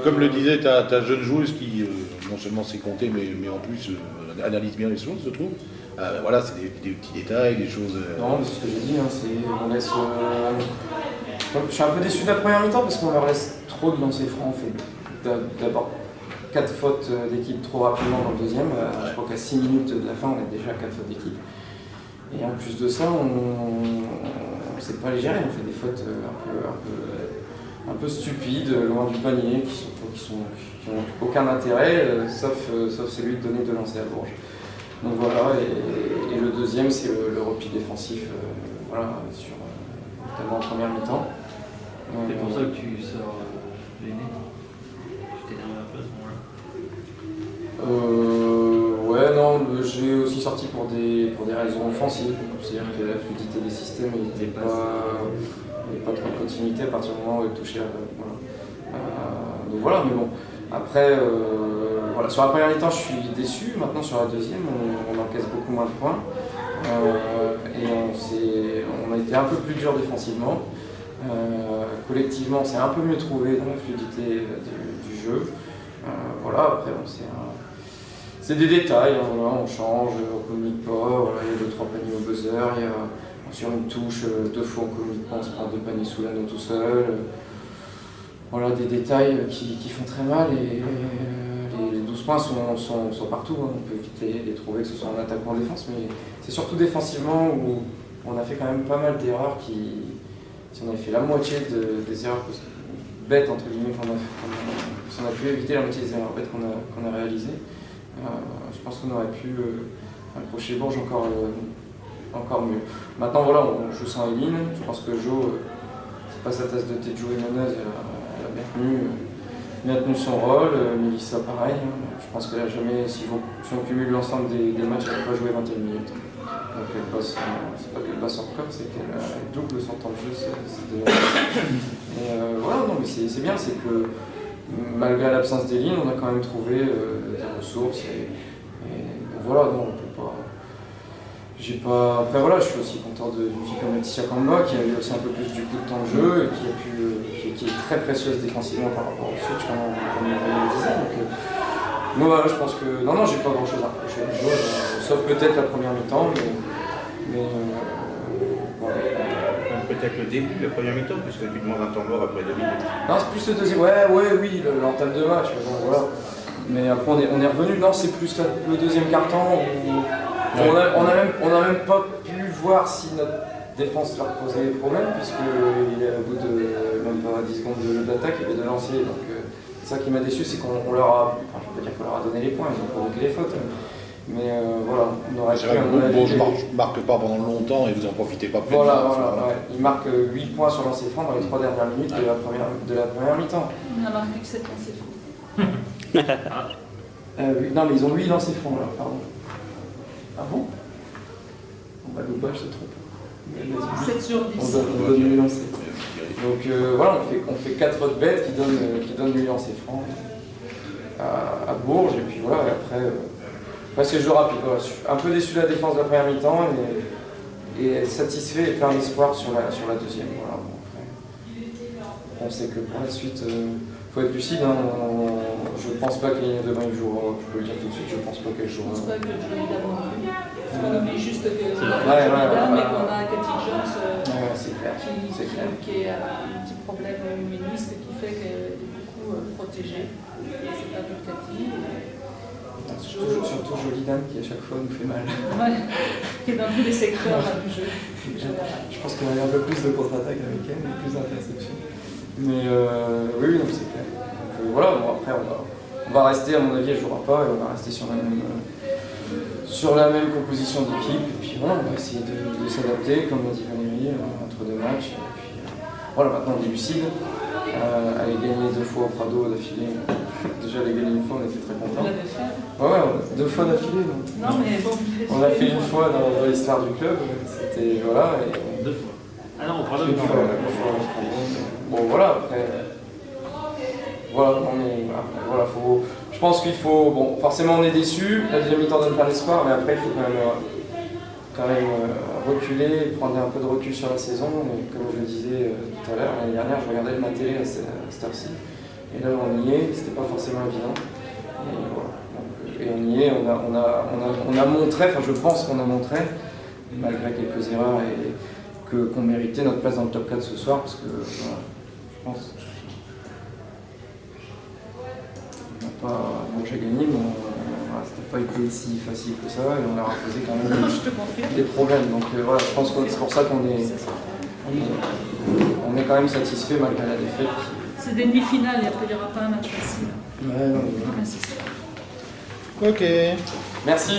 Comme le disait ta jeune joueuse qui non seulement sait compter, mais en plus analyse bien les choses, je trouve. Voilà, c'est des petits détails, des choses. Non, mais c'est ce que j'ai dit, hein, on laisse. Je suis un peu déçu de la première mi-temps parce qu'on leur laisse trop de lancers francs. On fait d'abord 4 fautes d'équipe trop rapidement dans le deuxième. Je crois qu'à 6 minutes de la fin, on est déjà à 4 fautes d'équipe. Et en plus de ça, on ne sait pas les gérer. On fait des fautes un peu stupides, loin du panier, qui n'ont aucun intérêt, sauf celui de donner 2 lancers à Bourges. Donc voilà, et le deuxième, c'est le repli défensif, voilà, notamment en première mi-temps. C'est pour ça que tu sors gêné. Tu t'énerves un peu à ce moment-là. Ouais, non, j'ai aussi sorti pour des raisons offensives. C'est-à-dire que la fluidité des systèmes, il n'y avait pas trop de continuité à partir du moment où il touchait. Voilà. Donc voilà, mais bon. Après, voilà, sur la première mi-temps, je suis déçu. Maintenant, sur la deuxième, on encaisse beaucoup moins de points. Et on a été un peu plus dur défensivement. Collectivement, on s'est un peu mieux trouvé dans la fluidité du jeu. Voilà, après, c'est des détails. Hein, voilà, on change, on communique pas. Voilà, il y a 2-3 paniers au buzzer. Sur une touche, 2 fois on communique pas, on se prend 2 paniers sous l'anneau tout seul. Voilà, des détails qui font très mal et les 12 points sont partout. Hein. On peut éviter de les trouver, que ce soit en attaque ou en défense, mais c'est surtout défensivement où on a fait quand même pas mal d'erreurs si on avait fait la moitié des erreurs bêtes, entre guillemets, si on a pu éviter la moitié des erreurs bêtes qu'on a réalisées, je pense qu'on aurait pu approcher Bourges encore mieux. Maintenant, voilà, on joue sans Eileen. Je pense que Jo, c'est pas sa tasse de thé de jouer meneuse. Elle a bien tenu son rôle, Mélissa pareil. Je pense qu'elle a jamais, si on cumule l'ensemble des matchs, elle n'a pas joué 21 minutes. Donc elle passe, c'est pas qu'elle passe encore, c'est qu'elle double son temps de jeu. Et voilà, non mais c'est bien, c'est que malgré l'absence d'Eileen, on a quand même trouvé des ressources. Et donc voilà, non, on peut pas. Après voilà, je suis aussi content d'une fille comme Laetitia Kamba qui a eu aussi un peu plus du coup de temps de jeu et qui est très précieuse défensivement par rapport au switch comme on le disait. Donc moi voilà, je pense que non, j'ai pas grand chose à reprocher au jeu, sauf peut-être la première mi-temps, mais voilà. Peut-être le début, la première mi-temps, puisque tu demandes un temps mort après 2 minutes. Non, c'est plus le deuxième, oui, l'entame de match, voilà. Mais après on est revenu, non, c'est plus le deuxième quart-temps où on a même pas pu voir si notre défense leur posait problème, puisque au bout de même pas 10 secondes d'attaque, il y avait 2 lancers. Donc c'est ça qui m'a déçu, c'est qu'on leur a, enfin, je peux dire qu'on leur a donné les points, ils ont provoqué les fautes. Mais voilà, on aurait pu. C'est vrai que Bourges ne marque pas pendant longtemps et vous en profitez pas pleinement. Voilà. Ils marquent 8 points sur lancer franc dans les 3 dernières minutes de la première mi-temps. On a marqué que 7 lancers francs. Non, mais ils ont 8 lancers francs là, pardon. Ah bon? Loupa, je te trompe. 7 sur 10. On donne 8 lancers. Donc voilà, on fait 4 fautes bêtes qui donnent 8 lancers francs à Bourges. Et puis voilà, et après c'est le jeu rapide. Voilà. Je suis un peu déçu de la défense de la première mi-temps et satisfait et plein d'espoir sur la deuxième. Voilà, bon, après, on sait que pour la suite, faut être lucide. Hein. Je pense pas qu'Eileen demain jouera, je peux le dire tout de suite, je pense pas qu'elle jouera. Je pense pas que je joue d'abord. On oublie juste que mais qu'on a Cathy Jones qui est un petit problème humaniste qui fait qu'elle est beaucoup protégée. C'est pas notre Cathy. Surtout Jolie Dame qui à chaque fois nous fait mal. Ouais, qui est dans tous les secteurs du jeu. Je pense qu'on a eu un peu plus de contre-attaque avec elle, mais plus d'interceptions. Mais oui, non, c'est clair. Donc voilà, bon, après on va rester, à mon avis, elle ne jouera pas et on va rester sur la même composition d'équipe. Et puis voilà, on va essayer de s'adapter, comme l'a dit Valérie, entre 2 matchs. Et puis voilà, maintenant on est lucide. Elle a gagné 2 fois au Prado d'affilée. Déjà, elle a gagné une fois, on était très contents. Vous l'avez fait? Ouais, 2 fois d'affilée. Non, mais bon. On l'a fait une fois dans l'histoire du club. C'était. Voilà. Et... 2 fois. Ah non, on parle une fois. Bon, voilà, après. Voilà, voilà, je pense qu'il faut. Bon, forcément, on est déçus. La deuxième mi-temps donne plein d'espoir, mais après, il faut quand même reculer, prendre un peu de recul sur la saison. Et comme je le disais tout à l'heure, l'année dernière, je regardais ma télé à cette heure-ci. Et là, on y est, c'était pas forcément évident. Et voilà. Donc, et on y est, on a montré, enfin je pense qu'on a montré, malgré quelques erreurs, qu'on méritait notre place dans le top 4 ce soir, parce que voilà, je pense. On n'a pas. Bon, j'ai gagné, mais voilà, c'était pas été si facile que ça, et on a posé quand même des problèmes. Donc voilà, je pense que c'est pour ça qu'on est. On est quand même satisfait malgré la défaite. C'est des demi-finales, il n'y aura pas un match facile. Ouais, non, Ok. merci.